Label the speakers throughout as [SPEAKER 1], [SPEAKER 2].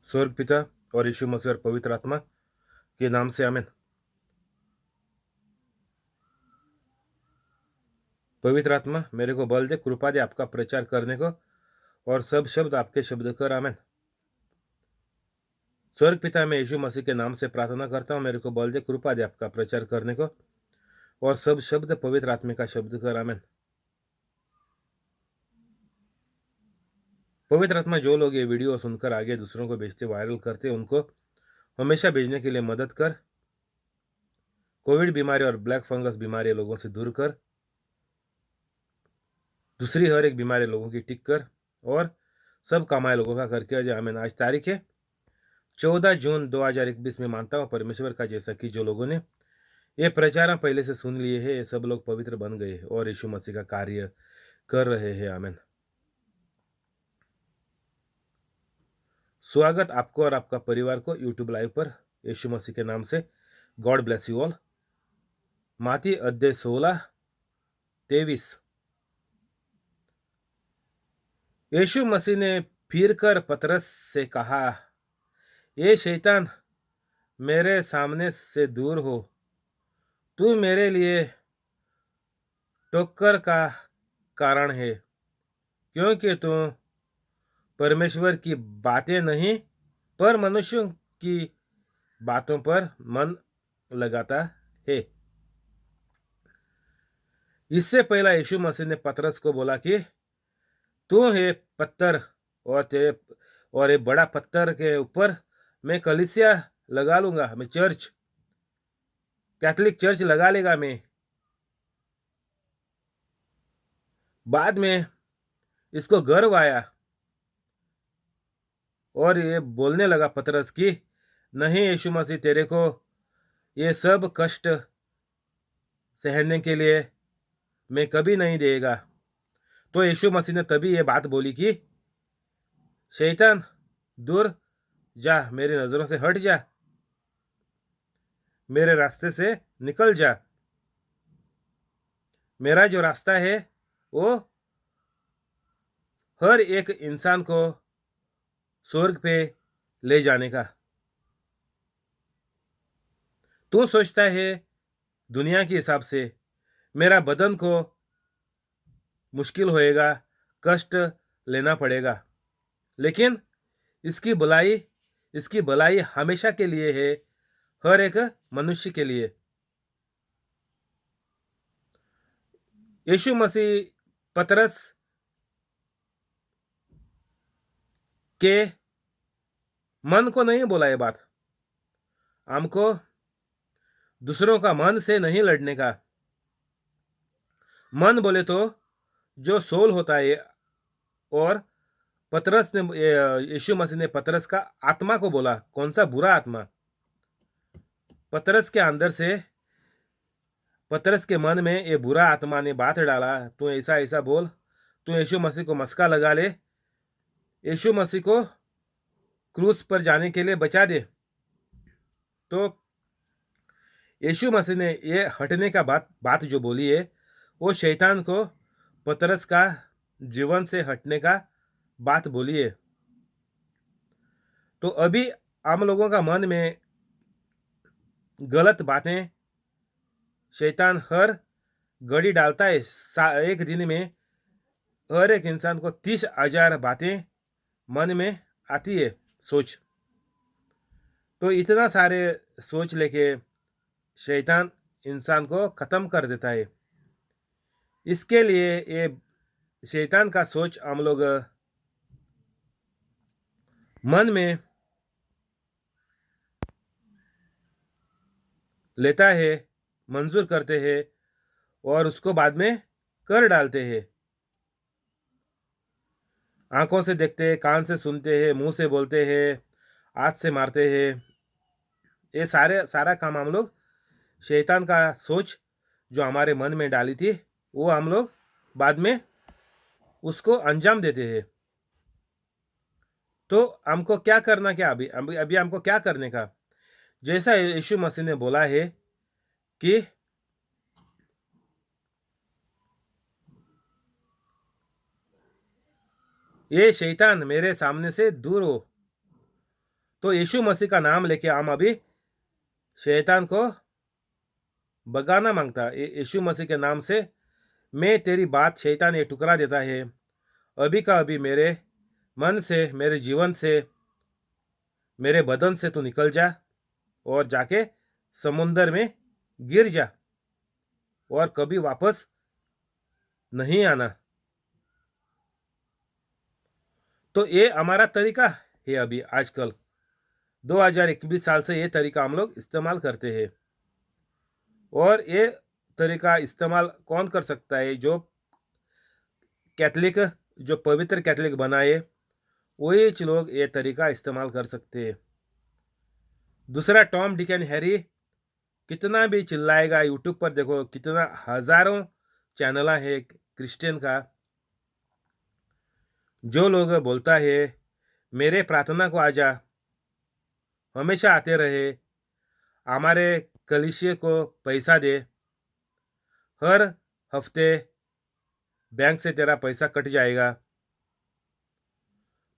[SPEAKER 1] स्वर्ग पिता और यीशु मसीह और पवित्र आत्मा के नाम से आमीन। पवित्र आत्मा मेरे को बल दे, कृपा दे आपका प्रचार करने को, और सब शब्द आपके शब्द कर। आमीन। स्वर्ग पिता, मैं यीशु मसीह के नाम से प्रार्थना करता हूँ, मेरे को बल दे, कृपा दे आपका प्रचार करने को, और सब शब्द पवित्र आत्मा का शब्द कर। आमीन। पवित्र आत्मा, जो लोग ये वीडियो सुनकर आगे दूसरों को भेजते, वायरल करते, उनको हमेशा भेजने के लिए मदद कर। कोविड बीमारी और ब्लैक फंगस बीमारी लोगों से दूर कर। दूसरी हर एक बीमारी लोगों की टिक कर, और सब कमाए लोगों का करके अजय। आमीन। आज तारीख है 14 जून 2021 में मानता हूँ परमेश्वर का, जैसा कि जो लोगों ने ये प्रचार पहले से सुन लिए हैं, ये सब लोग पवित्र बन गए और यीशु मसीह का कार्य कर रहे हैं। आमीन। स्वागत आपको और आपका परिवार को यूट्यूब लाइव पर यीशु मसीह के नाम से। God bless you all. माती अध्याय 16-23। यीशु मसीह ने फिर कर पतरस से कहा, ये शैतान, मेरे सामने से दूर हो, तू मेरे लिए ठोकर का कारण है, क्योंकि तू परमेश्वर की बातें नहीं पर मनुष्यों की बातों पर मन लगाता है। इससे पहला यीशु मसीह ने पतरस को बोला कि तू है पत्थर, और ये बड़ा पत्थर के ऊपर मैं कलीसिया लगा लूंगा, मैं चर्च, कैथोलिक चर्च लगा लेगा मैं। बाद में इसको गर्व आया और ये बोलने लगा पतरस की, नहीं यीशु मसीह, तेरे को ये सब कष्ट सहने के लिए मैं कभी नहीं देगा। तो यीशु मसीह ने तभी ये बात बोली कि शैतान, दूर जा, मेरी नजरों से हट जा, मेरे रास्ते से निकल जा। मेरा जो रास्ता है वो हर एक इंसान को स्वर्ग पे ले जाने का। तू सोचता है दुनिया के हिसाब से मेरा बदन को मुश्किल होएगा, कष्ट लेना पड़ेगा, लेकिन इसकी भलाई हमेशा के लिए है, हर एक मनुष्य के लिए। यीशु मसीह पतरस के मन को नहीं बोला ये बात, हमको दूसरों का मन से नहीं लड़ने का। मन बोले तो जो सोल होता है, और पतरस ने, यीशु मसीह ने पतरस का आत्मा को बोला, कौन सा बुरा आत्मा पतरस के अंदर से, पतरस के मन में ये बुरा आत्मा ने बात डाला, तू ऐसा ऐसा बोल, तू यीशु मसीह को मस्का लगा ले, यीशु मसीह को क्रूस पर जाने के लिए बचा दे। तो यीशु मसीह ने ये हटने का बात जो बोली है, वो शैतान को पतरस का जीवन से हटने का बात बोली है। तो अभी हम लोगों का मन में गलत बातें शैतान हर घड़ी डालता है। एक दिन में हर एक इंसान को 30,000 बातें मन में आती है, सोच। तो इतना सारे सोच लेके शैतान इंसान को खत्म कर देता है। इसके लिए ये शैतान का सोच हम लोग मन में लेता है, मंजूर करते हैं, और उसको बाद में कर डालते हैं। आंखों से देखते हैं, कान से सुनते हैं, मुंह से बोलते हैं, हाथ से मारते हैं। ये सारा काम हम लोग शैतान का सोच जो हमारे मन में डाली थी, वो हम लोग बाद में उसको अंजाम देते हैं। तो हमको क्या करना, क्या अभी अभी अभी हमको क्या करने का, जैसा यीशु मसीह ने बोला है कि ये शैतान मेरे सामने से दूर हो, तो यीशु मसीह का नाम लेके हम अभी शैतान को भगाना मांगता है। यीशु मसीह के नाम से मैं तेरी बात शैतान ये टुकरा देता है। अभी का अभी मेरे मन से, मेरे जीवन से, मेरे बदन से तू निकल जा और जाके समुंदर में गिर जा और कभी वापस नहीं आना। तो ये हमारा तरीका है अभी आजकल 2021 साल से ये तरीका हम लोग इस्तेमाल करते हैं। और ये तरीका इस्तेमाल कौन कर सकता है? जो कैथलिक, जो पवित्र कैथलिक बनाए वही लोग ये तरीका इस्तेमाल कर सकते हैं। दूसरा, टॉम डिक एंड हैरी कितना भी चिल्लाएगा, यूट्यूब पर देखो कितना हजारों चैनल है क्रिश्चियन का, जो लोग बोलता है मेरे प्रार्थना को आजा, हमेशा आते रहे, हमारे कलीसिया को पैसा दे, हर हफ्ते बैंक से तेरा पैसा कट जाएगा।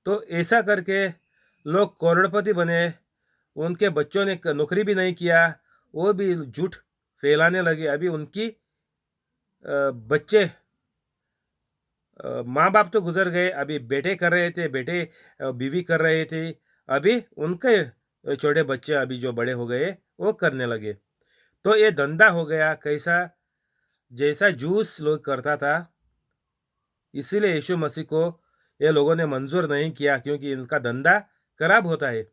[SPEAKER 1] तो ऐसा करके लोग करोड़पति बने, उनके बच्चों ने नौकरी भी नहीं किया, वो भी झूठ फैलाने लगे। अभी उनकी बच्चे, माँ बाप तो गुजर गए, अभी बेटे कर रहे थे, बेटे बीवी कर रहे थे, अभी उनके छोटे बच्चे अभी जो बड़े हो गए वो करने लगे। तो ये धंधा हो गया कैसा, जैसा जूस लोग करता था। इसीलिए यीशु मसीह को ये लोगों ने मंजूर नहीं किया, क्योंकि इनका धंधा खराब होता है।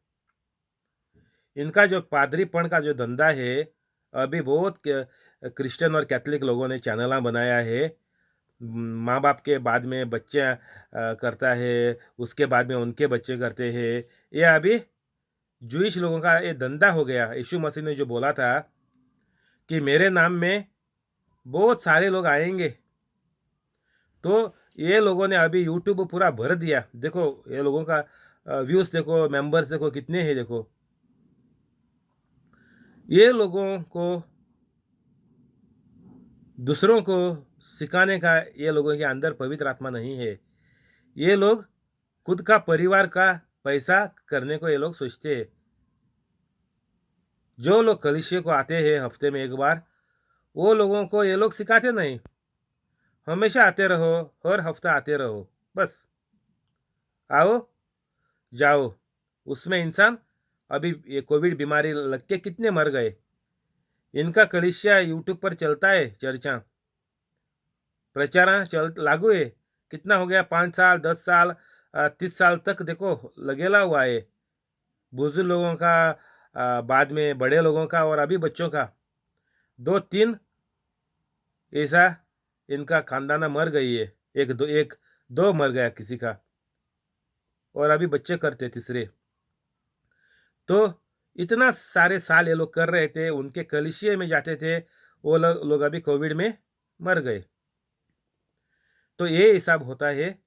[SPEAKER 1] इनका जो पादरीपण का जो धंधा है, अभी बहुत क्रिश्चियन और कैथलिक लोगों ने चैनल बनाया है। माँ बाप के बाद में बच्चे करता है, उसके बाद में उनके बच्चे करते हैं। ये अभी जूइश लोगों का ये धंधा हो गया। यीशु मसीह ने जो बोला था कि मेरे नाम में बहुत सारे लोग आएंगे, तो ये लोगों ने अभी यूट्यूब पूरा भर दिया। देखो ये लोगों का व्यूज देखो, मेंबर्स देखो कितने हैं। देखो ये लोगों को दूसरों को सिखाने का, ये लोगों के अंदर पवित्र आत्मा नहीं है। ये लोग खुद का परिवार का पैसा करने को ये लोग सोचते हैं। जो लोग कलीसिया को आते हैं हफ्ते में एक बार, वो लोगों को ये लोग सिखाते नहीं, हमेशा आते रहो, हर हफ्ता आते रहो, बस आओ जाओ। उसमें इंसान, अभी ये कोविड बीमारी लग के कितने मर गए। इनका कलीसिया यूट्यूब पर चलता है, चर्चा प्रचार चल लागू है। कितना हो गया, 5 साल, 10 साल, 30 साल तक देखो लगेला हुआ है। बुजुर्ग लोगों का, बाद में बड़े लोगों का, और अभी बच्चों का। 2-3 ऐसा इनका खानदाना मर गई है, एक दो मर गया किसी का, और अभी बच्चे करते तीसरे। तो इतना सारे साल ये लोग कर रहे थे, उनके कलीसिया में जाते थे, वो लोग अभी कोविड में मर गए। तो ये हिसाब होता है।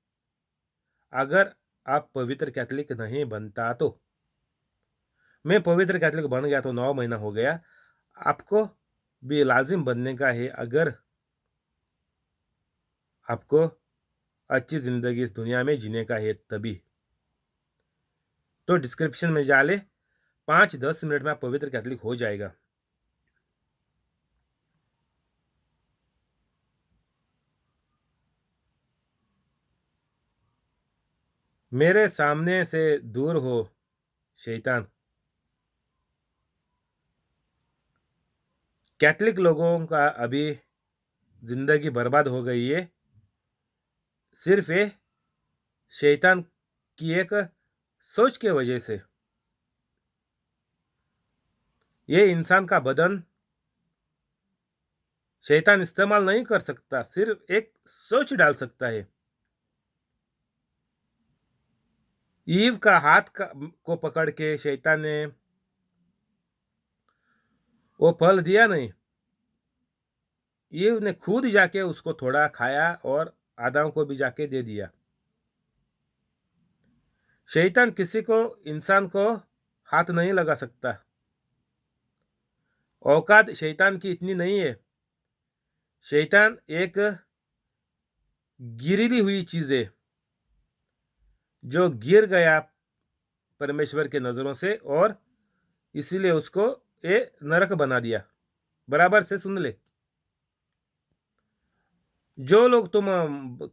[SPEAKER 1] अगर आप पवित्र कैथलिक नहीं बनता तो, मैं पवित्र कैथलिक बन गया तो 9 महीना हो गया, आपको भी लाजिम बनने का है। अगर आपको अच्छी जिंदगी इस दुनिया में जीने का है तभी। तो डिस्क्रिप्शन में जा ले, 5-10 मिनट में आप पवित्र कैथलिक हो जाएगा। मेरे सामने से दूर हो शैतान। कैथलिक लोगों का अभी जिंदगी बर्बाद हो गई है, सिर्फ ये शैतान की एक सोच के वजह से। ये इंसान का बदन शैतान इस्तेमाल नहीं कर सकता, सिर्फ एक सोच डाल सकता है। ईव का को पकड़ के शैतान ने वो फल दिया नहीं, ईव ने खुद जाके उसको थोड़ा खाया और आदाम को भी जाके दे दिया। शैतान किसी को, इंसान को हाथ नहीं लगा सकता। औकात शैतान की इतनी नहीं है। शैतान एक गिरी हुई चीज है, जो गिर गया परमेश्वर के नज़रों से, और इसीलिए उसको ये नरक बना दिया। बराबर से सुन ले। जो लोग तुम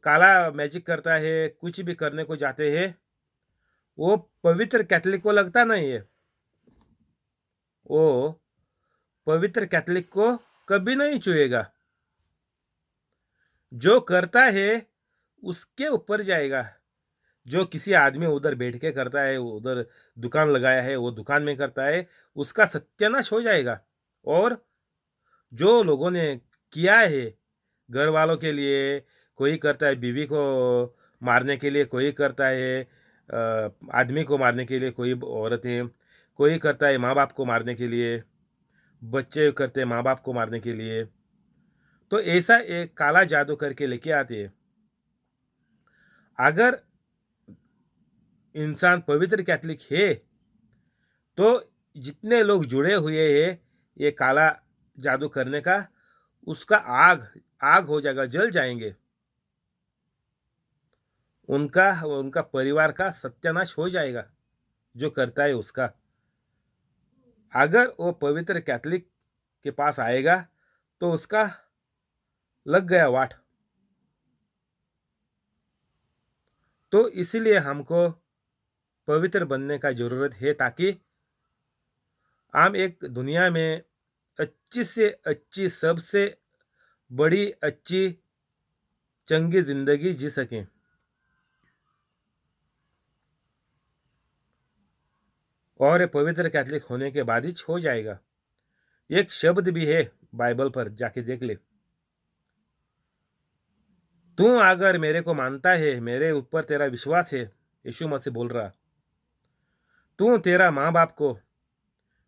[SPEAKER 1] काला मैजिक करता है, कुछ भी करने को जाते हैं, वो पवित्र कैथलिक को लगता नहीं है। वो पवित्र कैथलिक को कभी नहीं छुएगा। जो करता है उसके ऊपर जाएगा। जो किसी आदमी उधर बैठ के करता है, उधर दुकान लगाया है, वो दुकान में करता है, उसका सत्यानाश हो जाएगा। और जो लोगों ने किया है घर वालों के लिए, कोई करता है बीवी को मारने के लिए, कोई करता है आदमी को मारने के लिए, कोई औरतें, कोई करता है माँ बाप को मारने के लिए, बच्चे करते हैं माँ बाप को मारने के लिए। तो ऐसा एक काला जादू करके लेके आते हैं। अगर इंसान पवित्र कैथलिक है तो जितने लोग जुड़े हुए हैं ये काला जादू करने का, उसका आग आग हो जाएगा, जल जाएंगे। उनका उनका परिवार का सत्यानाश हो जाएगा जो करता है उसका। अगर वो पवित्र कैथलिक के पास आएगा तो उसका लग गया वाट। तो इसलिए हमको पवित्र बनने का जरूरत है, ताकि हम एक दुनिया में अच्छी से अच्छी, सबसे बड़ी अच्छी चंगी जिंदगी जी सकें। और ये पवित्र कैथलिक होने के बाद ही हो जाएगा। एक शब्द भी है बाइबल पर, जाके देख ले। तू अगर मेरे को मानता है, मेरे ऊपर तेरा विश्वास है, यीशु मसीह बोल रहा, तू तेरा माँ बाप को,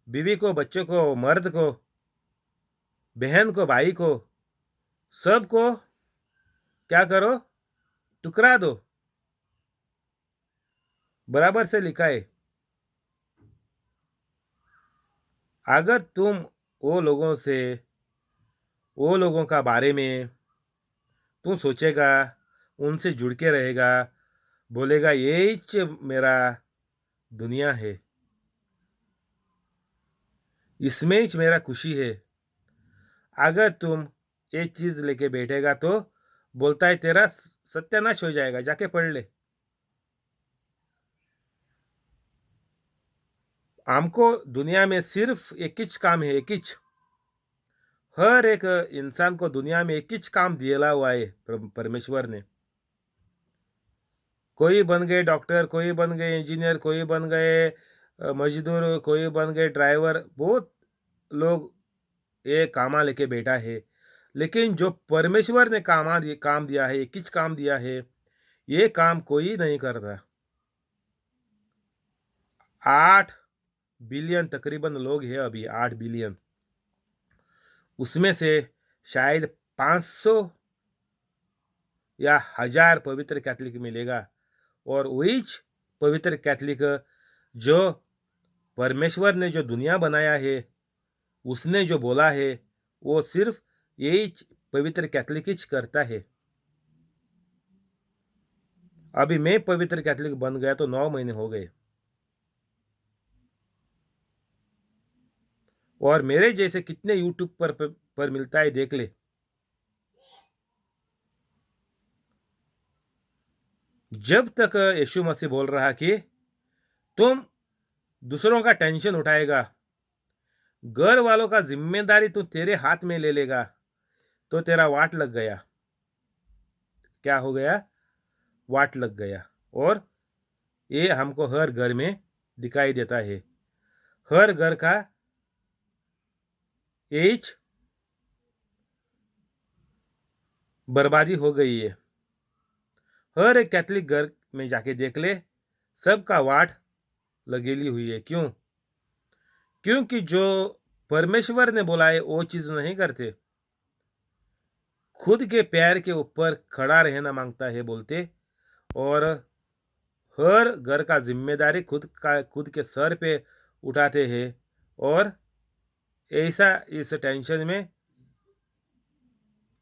[SPEAKER 1] बीवी को, बच्चों को, मर्द को, बहन को, भाई को, सबको क्या करो, टुकरा दो। बराबर से लिखा है। अगर तुम वो लोगों से, वो लोगों का बारे में तू सोचेगा, उनसे जुड़ के रहेगा, बोलेगा यही मेरा दुनिया है, इसमें ही मेरा खुशी है। अगर तुम ये चीज लेके बैठेगा तो बोलता है तेरा सत्यानाश हो जाएगा। जाके पढ़ ले। हमको दुनिया में सिर्फ एक ही काम है, एक ही। हर एक इंसान को दुनिया में एक ही काम दिया हुआ है परमेश्वर ने। कोई बन गए डॉक्टर, कोई बन गए इंजीनियर, कोई बन गए मजदूर, कोई बन गए ड्राइवर। बहुत लोग ये कामा लेके बैठा है, लेकिन जो परमेश्वर ने काम दिया है, एक ही काम दिया है, ये काम कोई नहीं करता। 8 बिलियन तकरीबन लोग हैं अभी, 8 बिलियन। उसमें से शायद 500 या 1000 पवित्र कैथलिक मिलेगा। और वही पवित्र कैथलिक जो परमेश्वर ने जो दुनिया बनाया है, उसने जो बोला है, वो सिर्फ यही पवित्र कैथलिक ही करता है। अभी मैं पवित्र कैथलिक बन गया तो 9 महीने हो गए, और मेरे जैसे कितने यूट्यूब पर मिलता है, देख ले। जब तक यीशु मसीह बोल रहा कि तुम दूसरों का टेंशन उठाएगा, घर वालों का जिम्मेदारी तू तेरे हाथ में ले लेगा, तो तेरा वाट लग गया। क्या हो गया? वाट लग गया। और ये हमको हर घर में दिखाई देता है। हर घर का एज बर्बादी हो गई है। हर एक कैथलिक घर में जाके देख ले, सबका वाट लगेली हुई है। क्यों? क्योंकि जो परमेश्वर ने बोला है वो चीज नहीं करते। खुद के पैर के ऊपर खड़ा रहना मांगता है बोलते, और हर घर का जिम्मेदारी खुद के सर पे उठाते हैं। और ऐसा इस टेंशन में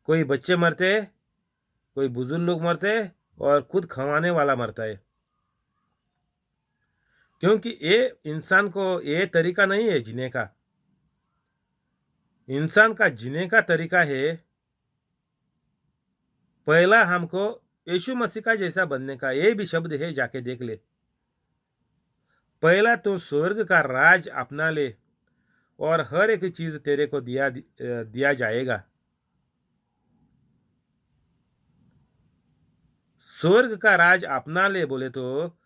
[SPEAKER 1] कोई बच्चे मरते हैं, कोई बुजुर्ग लोग मरते हैं, और खुद खवाने वाला मरता है। क्योंकि ये इंसान को ये तरीका नहीं है जीने का। इंसान का जीने का तरीका है, पहला हमको यीशु मसीह का जैसा बनने का। ये भी शब्द है, जाके देख ले। पहला तो स्वर्ग का राज अपना ले और हर एक चीज तेरे को दिया जाएगा। स्वर्ग का राज अपना ले बोले तो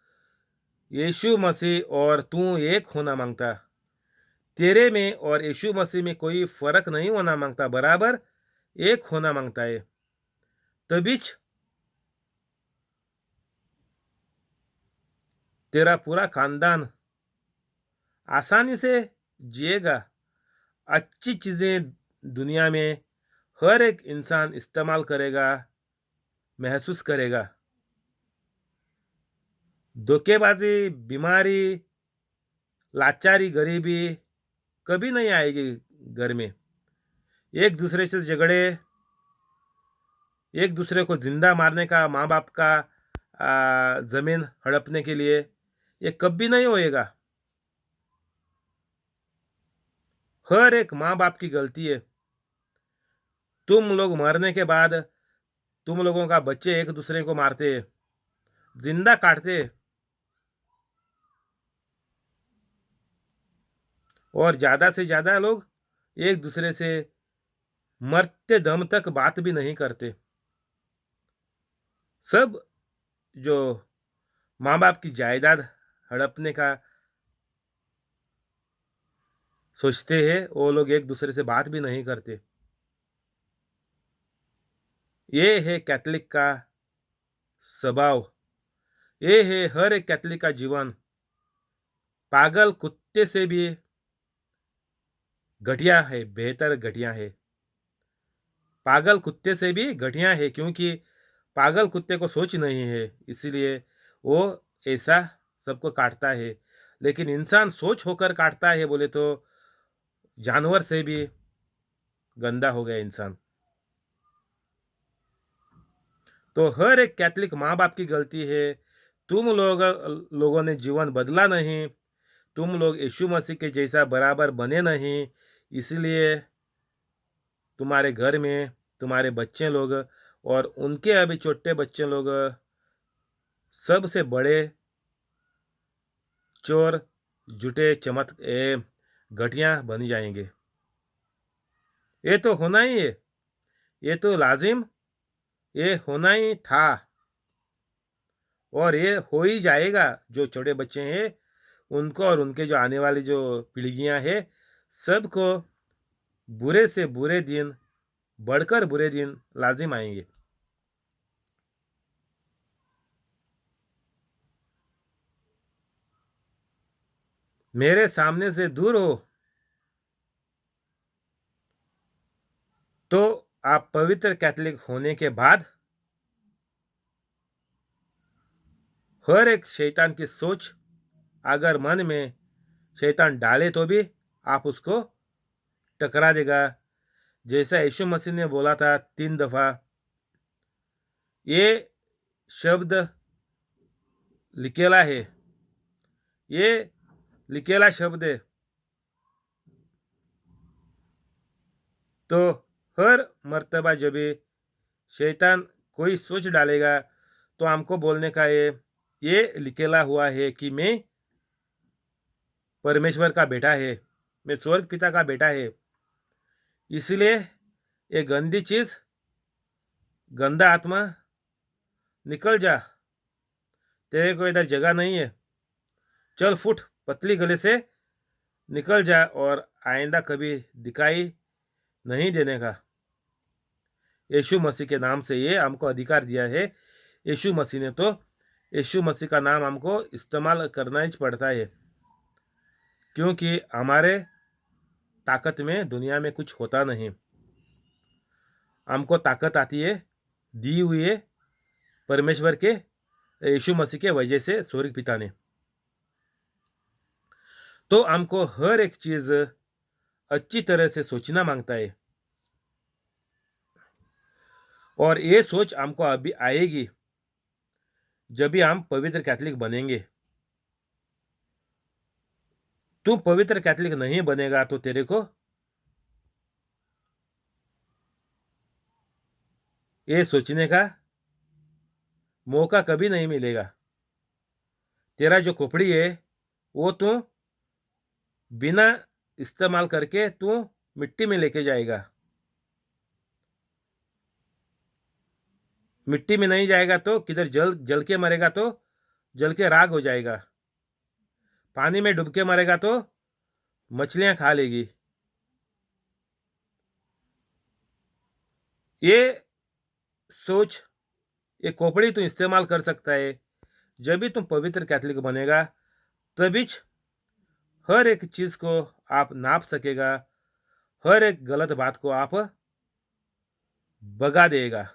[SPEAKER 1] यीशु मसीह और तू एक होना मांगता। तेरे में और यीशु मसीह में कोई फर्क नहीं होना मांगता, बराबर एक होना मांगता है। तबीच तेरा पूरा खानदान आसानी से जिएगा। अच्छी चीजें दुनिया में हर एक इंसान इस्तेमाल करेगा, महसूस करेगा। धोखेबाजी, बीमारी, लाचारी, गरीबी कभी नहीं आएगी घर में। एक दूसरे से झगड़े, एक दूसरे को जिंदा मारने का, माँ बाप का जमीन हड़पने के लिए, ये कभी नहीं होएगा। हर एक माँ बाप की गलती है। तुम लोग मरने के बाद तुम लोगों का बच्चे एक दूसरे को मारते, जिंदा काटते और ज्यादा से ज्यादा लोग एक दूसरे से मरते दम तक बात भी नहीं करते। सब जो माँ बाप की जायदाद हड़पने का सोचते हैं, वो लोग एक दूसरे से बात भी नहीं करते। ये है कैथलिक का स्वभाव। ये है हर एक कैथलिक का जीवन। पागल कुत्ते से भी घटिया है, बेहतर घटिया है। पागल कुत्ते से भी घटिया है, क्योंकि पागल कुत्ते को सोच नहीं है, इसीलिए वो ऐसा सबको काटता है। लेकिन इंसान सोच होकर काटता है बोले तो जानवर से भी गंदा हो गया इंसान। तो हर एक कैथलिक माँ बाप की गलती है। तुम लोगों ने जीवन बदला नहीं, तुम लोग यीशु मसीह के जैसा बराबर बने नहीं, इसलिए तुम्हारे घर में तुम्हारे बच्चे लोग और उनके अभी छोटे बच्चे लोग सबसे बड़े चोर, झूठे, घटिया बन जाएंगे। ये तो होना ही है, ये तो लाजिम, ये होना ही था और ये हो ही जाएगा। जो छोटे बच्चे हैं उनको और उनके जो आने वाली जो पीढ़ियां हैं, सबको बुरे से बुरे दिन, बढ़कर बुरे दिन लाजिम आएंगे। मेरे सामने से दूर हो तो आप पवित्र कैथलिक होने के बाद हर एक शैतान की सोच अगर मन में शैतान डाले तो भी आप उसको टकरा देगा। जैसा यीशु मसीह ने बोला था 3 दफा, ये शब्द लिखेला है, ये लिखेला शब्द है। तो हर मर्तबा जब भी शैतान कोई सोच डालेगा तो हमको बोलने का ये लिखेला हुआ है कि मैं परमेश्वर का बेटा है, मैं स्वर्ग पिता का बेटा है। इसलिए ये गंदी चीज, गंदा आत्मा, निकल जा, तेरे को इधर जगह नहीं है, चल फुट पतली गले से निकल जा और आइंदा कभी दिखाई नहीं देने का। यीशु मसीह के नाम से ये हमको अधिकार दिया है। यीशु मसीह ने तो यीशु मसीह का नाम हमको इस्तेमाल करना ही पड़ता है, क्योंकि हमारे ताकत में दुनिया में कुछ होता नहीं। हमको ताकत आती है, दी हुई है परमेश्वर के यीशु मसीह के वजह से, स्वर्ग पिता ने। तो हमको हर एक चीज अच्छी तरह से सोचना मांगता है और ये सोच हमको अभी आएगी जब भी हम पवित्र कैथलिक बनेंगे। तू पवित्र कैथोलिक नहीं बनेगा तो तेरे को ये सोचने का मौका कभी नहीं मिलेगा। तेरा जो खोपड़ी है वो तू बिना इस्तेमाल करके तू मिट्टी में लेके जाएगा। मिट्टी में नहीं जाएगा तो किधर जल जल के मरेगा तो जल के राख हो जाएगा। पानी में डूब के मरेगा तो मछलियां खा लेगी। ये सोच, ये खोपड़ी तू इस्तेमाल कर सकता है। जब भी तुम पवित्र कैथोलिक बनेगा तभी हर एक चीज को आप नाप सकेगा, हर एक गलत बात को आप भगा देगा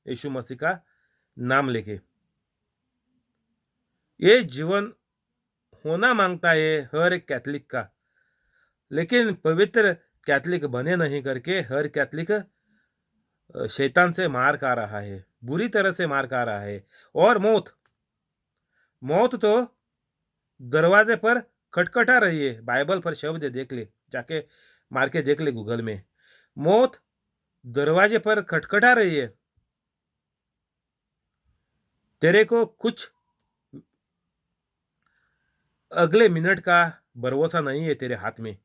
[SPEAKER 1] यीशु मसीह का नाम लेके। ये जीवन होना मांगता है हर एक कैथोलिक का, लेकिन पवित्र कैथोलिक बने नहीं करके हर कैथोलिक शैतान से मार खा रहा है, बुरी तरह से मार खा रहा है। और मौत मौत तो दरवाजे पर खटखटा रही है। बाइबल पर शब्द है, देख ले, जाके मार के देख ले गूगल में। मौत दरवाजे पर खटखटा रही है। तेरे को कुछ अगले मिनट का भरोसा नहीं है तेरे हाथ में।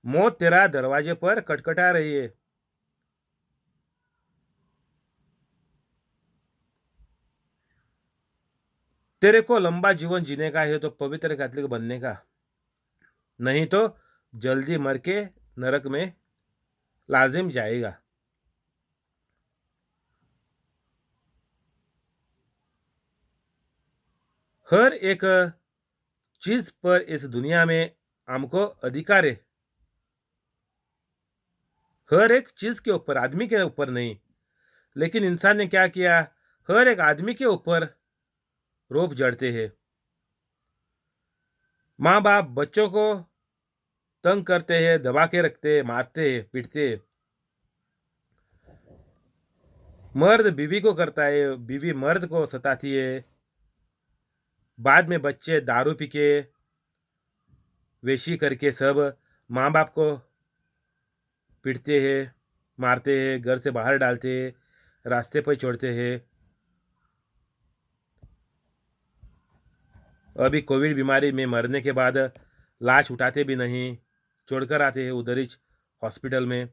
[SPEAKER 1] मौत तेरा दरवाजे पर खटखटा रही है। तेरे को लंबा जीवन जीने का है तो पवित्र कैथोलिक बनने का, नहीं तो जल्दी मर के नरक में लाजिम जाएगा। हर एक चीज पर इस दुनिया में हमको अधिकार है। हर एक चीज के ऊपर, आदमी के ऊपर नहीं। लेकिन इंसान ने क्या किया, हर एक आदमी के ऊपर रोप जड़ते हैं। माँ बाप बच्चों को तंग करते हैं, दबा के रखते हैं, मारते हैं, पीटते हैं। मर्द बीवी को करता है, बीवी मर्द को सताती है। बाद में बच्चे दारू पी के वेशी करके सब माँ बाप को पीटते हैं, मारते हैं, घर से बाहर डालते हैं, रास्ते पर छोड़ते हैं। अभी कोविड बीमारी में मरने के बाद लाश उठाते भी नहीं, छोड़कर आते हैं उधर ही हॉस्पिटल में।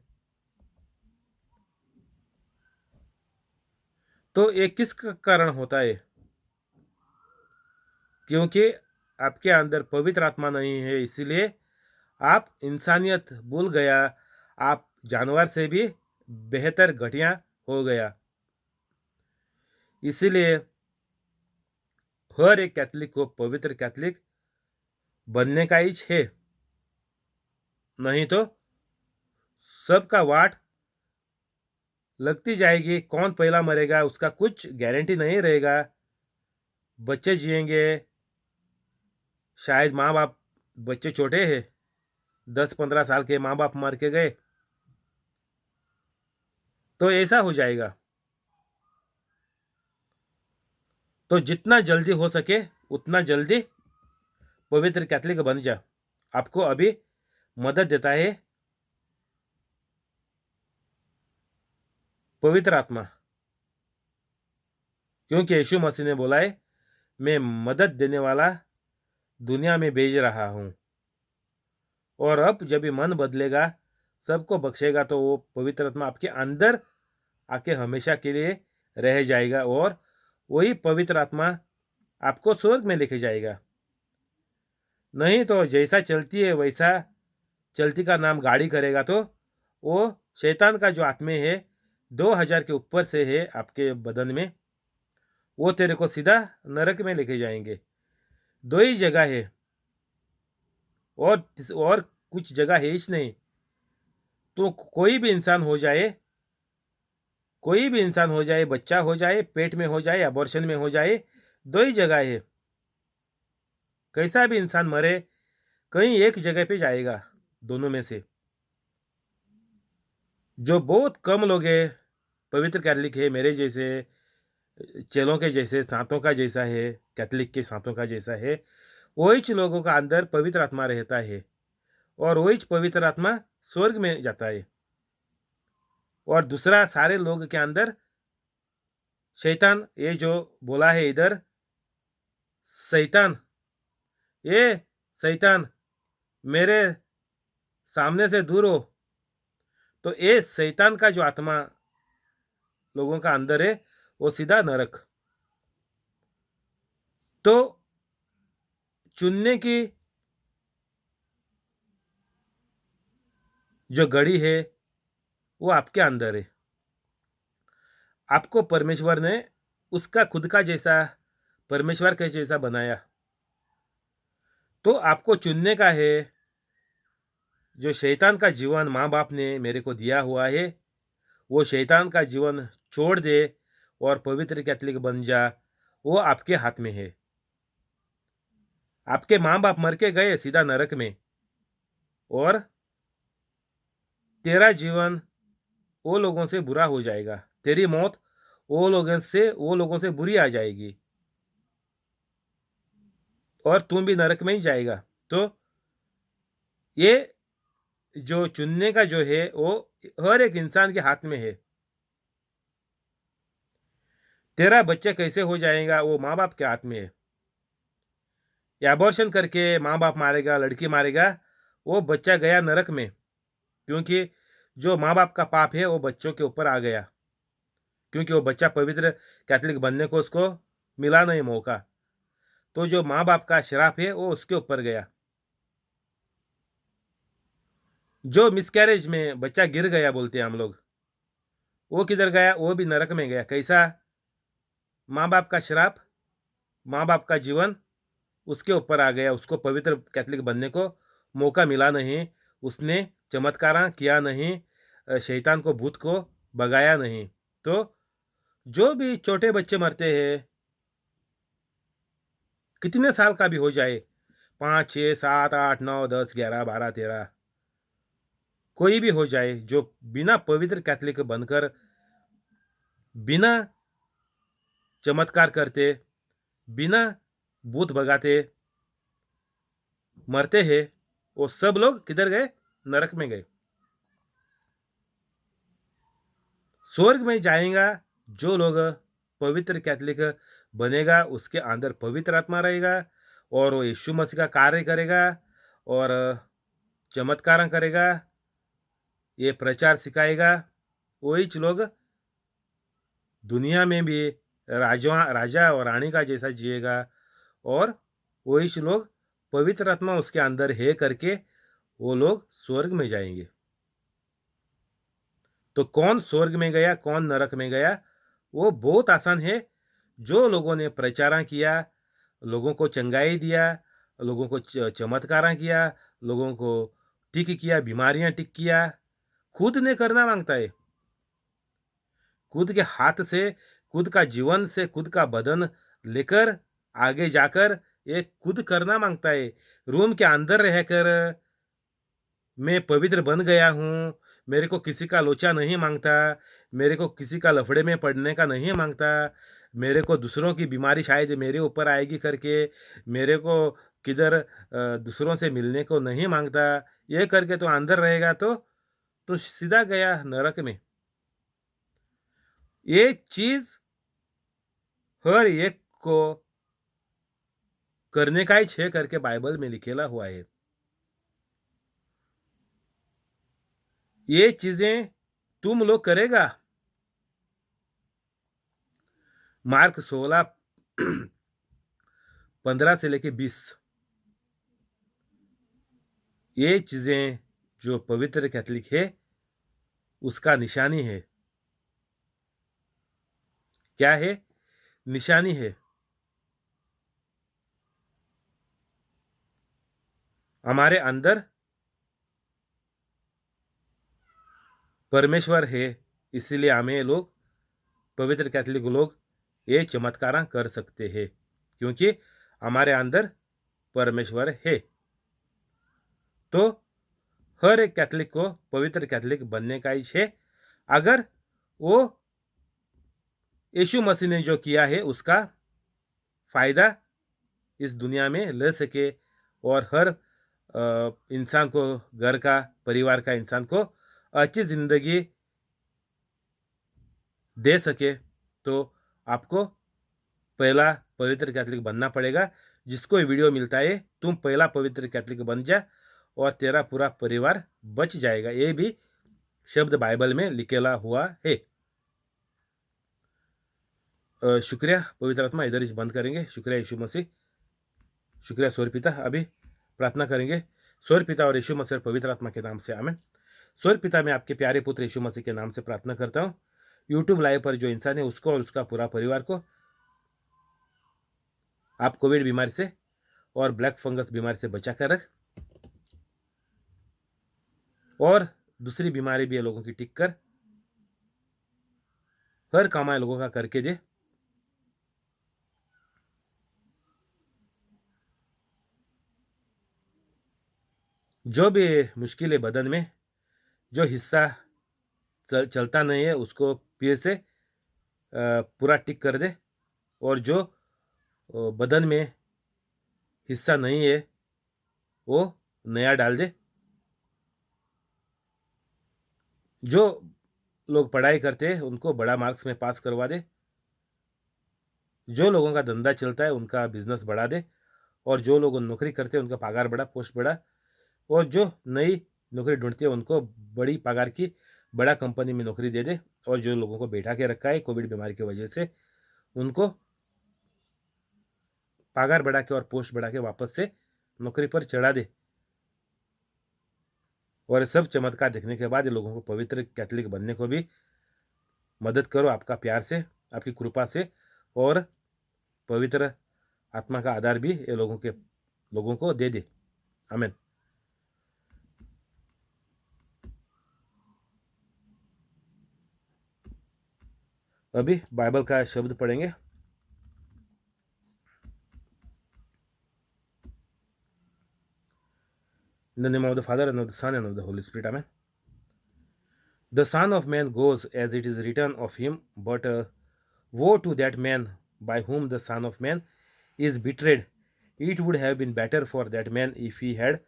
[SPEAKER 1] तो ये किस कारण होता है? क्योंकि आपके अंदर पवित्र आत्मा नहीं है, इसीलिए आप इंसानियत भूल गया, आप जानवर से भी बेहतर घटिया हो गया। इसीलिए हर एक कैथोलिक को पवित्र कैथोलिक बनने का इच्छ है, नहीं तो सबका वाट लगती जाएगी। कौन पहला मरेगा उसका कुछ गारंटी नहीं रहेगा। बच्चे जिएंगे, शायद माँ बाप, बच्चे छोटे हैं, 10-15 साल के माँ बाप मर के गए, तो ऐसा हो जाएगा। तो जितना जल्दी हो सके उतना जल्दी पवित्र कैथोलिक बन जा। आपको अभी मदद देता है पवित्र आत्मा, क्योंकि यीशु मसीह ने बोला है, मैं मदद देने वाला दुनिया में भेज रहा हूं। और अब जब भी मन बदलेगा, सबको बख्शेगा, तो वो पवित्र आत्मा आपके अंदर आके हमेशा के लिए रह जाएगा और वही पवित्र आत्मा आपको स्वर्ग में लेके जाएगा। नहीं तो जैसा चलती है वैसा चलती का नाम गाड़ी करेगा तो वो शैतान का जो आत्मे है 2000 के ऊपर से है आपके बदन में, वो तेरे को सीधा नरक में लेके जाएंगे। दो ही जगह है, और कुछ जगह है ही नहीं। तो कोई भी इंसान हो जाए, कोई भी इंसान हो जाए, बच्चा हो जाए, पेट में हो जाए, अबॉर्शन में हो जाए, दो ही जगह है। कैसा भी इंसान मरे, कहीं एक जगह पे जाएगा, दोनों में से। जो बहुत कम लोग हैं पवित्र कैथोलिक है, मेरे जैसे चेलों के जैसे, सांतों का जैसा है, कैथोलिक के सांतों का जैसा है, वही लोगों का अंदर पवित्र आत्मा रहता है और वही पवित्र आत्मा स्वर्ग में जाता है। और दूसरा सारे लोग के अंदर शैतान, ये जो बोला है इधर, शैतान, ये शैतान मेरे सामने से दूर हो, तो ये शैतान का जो आत्मा लोगों का अंदर है वो सीधा नरक। तो चुनने की जो घड़ी है वो आपके अंदर है। आपको परमेश्वर ने उसका खुद का जैसा, परमेश्वर के जैसा बनाया, तो आपको चुनने का है। जो शैतान का जीवन माँ बाप ने मेरे को दिया हुआ है, वो शैतान का जीवन छोड़ दे और पवित्र कैथलिक बन जा, वो आपके हाथ में है। आपके माँ बाप मर के गए सीधा नरक में, और तेरा जीवन वो लोगों से बुरा हो जाएगा, तेरी मौत वो लोगों से बुरी आ जाएगी, और तुम भी नरक में ही जाएगा। तो ये जो चुनने का जो है वो हर एक इंसान के हाथ में है। तेरा बच्चा कैसे हो जाएगा वो माँ बाप के हाथ में है। एबॉर्शन करके माँ बाप मारेगा, लड़की मारेगा, वो बच्चा गया नरक में, क्योंकि जो माँ बाप का पाप है वो बच्चों के ऊपर आ गया, क्योंकि वो बच्चा पवित्र कैथलिक बनने को उसको मिला नहीं मौका। तो जो माँ बाप का श्राप है वो उसके ऊपर गया। जो मिसकैरेज में बच्चा गिर गया बोलते हैं हम लोग, वो किधर गया? वो भी नरक में गया। कैसा? माँ बाप का श्राप, माँ बाप का जीवन उसके ऊपर आ गया, उसको पवित्र कैथलिक बनने को मौका मिला नहीं, उसने चमत्कार किया नहीं, शैतान को, भूत को भगाया नहीं। तो जो भी छोटे बच्चे मरते हैं, कितने साल का भी हो जाए, 5, 6, 7, 8, 9, 10, 11, 12, 13, कोई भी हो जाए, जो बिना पवित्र कैथलिक बनकर, बिना चमत्कार करते, बिना भूत भगाते मरते हैं, वो सब लोग किधर गए? नरक में गए। स्वर्ग में जाएगा जो लोग पवित्र कैथलिक बनेगा, उसके अंदर पवित्र आत्मा रहेगा, और वो यीशु मसीह का कार्य करेगा और चमत्कार करेगा, ये प्रचार सिखाएगा। वही लोग दुनिया में भी राजा और रानी का जैसा जिएगा, और वही लोग पवित्र आत्मा उसके अंदर है करके वो लोग स्वर्ग में जाएंगे। तो कौन स्वर्ग में गया, कौन नरक में गया, वो बहुत आसान है। जो लोगों ने प्रचार किया, लोगों को चंगाई दिया, लोगों को चमत्कार किया, लोगों को ठीक किया, बीमारियां ठीक किया, खुद ने करना मांगता है। खुद के हाथ से, खुद का जीवन से, खुद का बदन लेकर आगे जाकर ये खुद करना मांगता है। रूम के अंदर रहकर मैं पवित्र बन गया हूँ, मेरे को किसी का लोचा नहीं मांगता, मेरे को किसी का लफड़े में पड़ने का नहीं मांगता, मेरे को दूसरों की बीमारी शायद मेरे ऊपर आएगी करके मेरे को किधर दूसरों से मिलने को नहीं मांगता। ये करके तो अंदर रहेगा तो सीधा गया नरक में। ये चीज हर एक को करने का ही छे करके बाइबल में लिखेला हुआ है। ये चीजें तुम लोग करेगा। मार्क 16, 15 से लेके 20, ये चीजें जो पवित्र कैथलिक है उसका निशानी है। क्या है? निशानी है। हमारे अंदर परमेश्वर है, इसीलिए हमें लोग, पवित्र कैथलिक लोग, ये चमत्कार कर सकते हैं, क्योंकि हमारे अंदर परमेश्वर है। तो हर एक कैथलिक को पवित्र कैथलिक बनने का ही है, अगर वो यीशु मसीह ने जो किया है उसका फायदा इस दुनिया में ला सके और हर इंसान को, घर का, परिवार का इंसान को अच्छी ज़िंदगी दे सके, तो आपको पहला पवित्र कैथलिक बनना पड़ेगा। जिसको ये वीडियो मिलता है तुम पहला पवित्र कैथलिक बन जा और तेरा पूरा परिवार बच जाएगा। ये भी शब्द बाइबल में लिखेला हुआ है। शुक्रिया पवित्र आत्मा, इधर ही बंद करेंगे। शुक्रिया यीशु मसीह, शुक्रिया स्वर्ग पिता। अभी प्रार्थना करेंगे स्वर्ग पिता और यीशु मसीह पवित्र आत्मा के नाम से, आमीन। स्वर्ग पिता, मैं आपके प्यारे पुत्र यीशु मसीह के नाम से प्रार्थना करता हूँ। यूट्यूब लाइव पर जो इंसान है उसको और उसका पूरा परिवार को आप कोविड बीमारी से और ब्लैक फंगस बीमारी से बचा कर रख, और दूसरी बीमारी भी लोगों की टिक कर हर काम लोगों का करके दे। जो भी मुश्किल है बदन में, जो हिस्सा चलता नहीं है उसको फिर से पूरा टिक कर दे, और जो बदन में हिस्सा नहीं है वो नया डाल दे। जो लोग पढ़ाई करते हैं उनको बड़ा मार्क्स में पास करवा दे। जो लोगों का धंधा चलता है उनका बिजनेस बढ़ा दे, और जो लोग नौकरी करते हैं उनका पगार बढ़ा, पोस्ट बढ़ा, और जो नई नौकरी ढूंढते हैं उनको बड़ी पगार की बड़ा कंपनी में नौकरी दे दे, और जो लोगों को बैठा के रखा है कोविड बीमारी की वजह से उनको पगार बढ़ा के और पोस्ट बढ़ा के वापस से नौकरी पर चढ़ा दे। और सब चमत्कार देखने के बाद ये लोगों को पवित्र कैथलिक बनने को भी मदद करो, आपका प्यार से, आपकी कृपा से, और पवित्र आत्मा का आधार भी ये लोगों को दे दे, आमीन। अभी बाइबल का शब्द पढ़ेंगे। In the name of the Father, and of the Son, and of the Holy Spirit, amen. The Son of Man goes as it is written of him, but woe to that man by whom the Son of Man is betrayed. It would have been better for that man if he had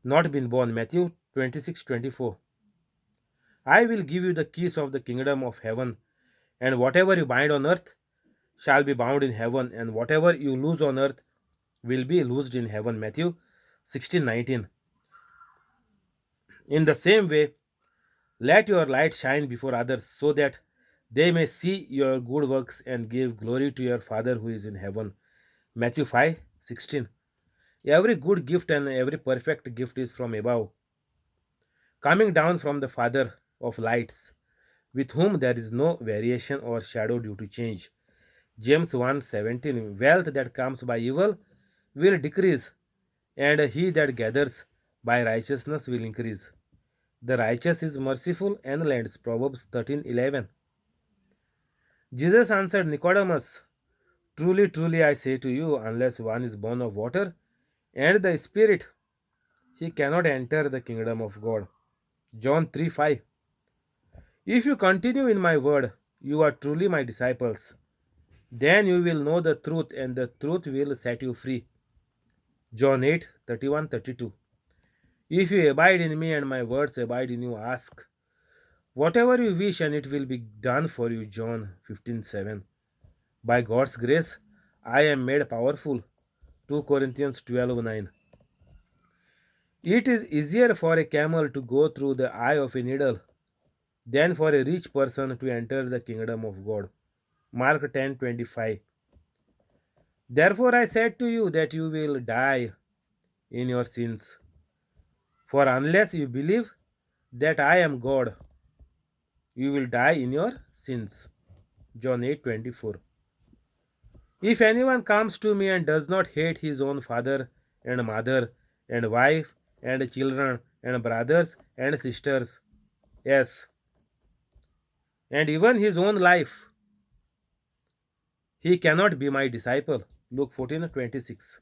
[SPEAKER 1] not been born. Matthew 26:24. I will give you the keys of the kingdom of heaven, and whatever you bind on earth shall be bound in heaven, and whatever you loose on earth will be loosed in heaven. Matthew 16:19. In the same way, let your light shine before others, so that they may see your good works and give glory to your Father who is in heaven. Matthew 5:16. Every good gift and every perfect gift is from above, coming down from the Father of lights, with whom there is no variation or shadow due to change. James 1:17. Wealth that comes by evil will decrease, and he that gathers by righteousness will increase. The righteous is merciful and lends. Proverbs 13:11. Jesus answered Nicodemus, Truly, truly, I say to you, unless one is born of water and the Spirit, he cannot enter the kingdom of God. John 3:5. If you continue in my word, you are truly my disciples. Then you will know the truth, and the truth will set you free. John 8:31-32. If you abide in me and my words abide in you, ask whatever you wish and it will be done for you. John 15:7. By God's grace, I am made powerful. 2 Corinthians 12:9. It is easier for a camel to go through the eye of a needle than for a rich person to enter the kingdom of God. Mark 10:25. Therefore I said to you that you will die in your sins. For unless you believe that I am God, you will die in your sins. John 8:24. If anyone comes to me and does not hate his own father and mother and wife and children and brothers and sisters, yes, and even his own life, he cannot be my disciple. Luke 14:26.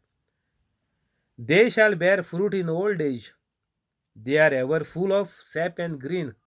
[SPEAKER 1] They shall bear fruit in old age. They are ever full of sap and green.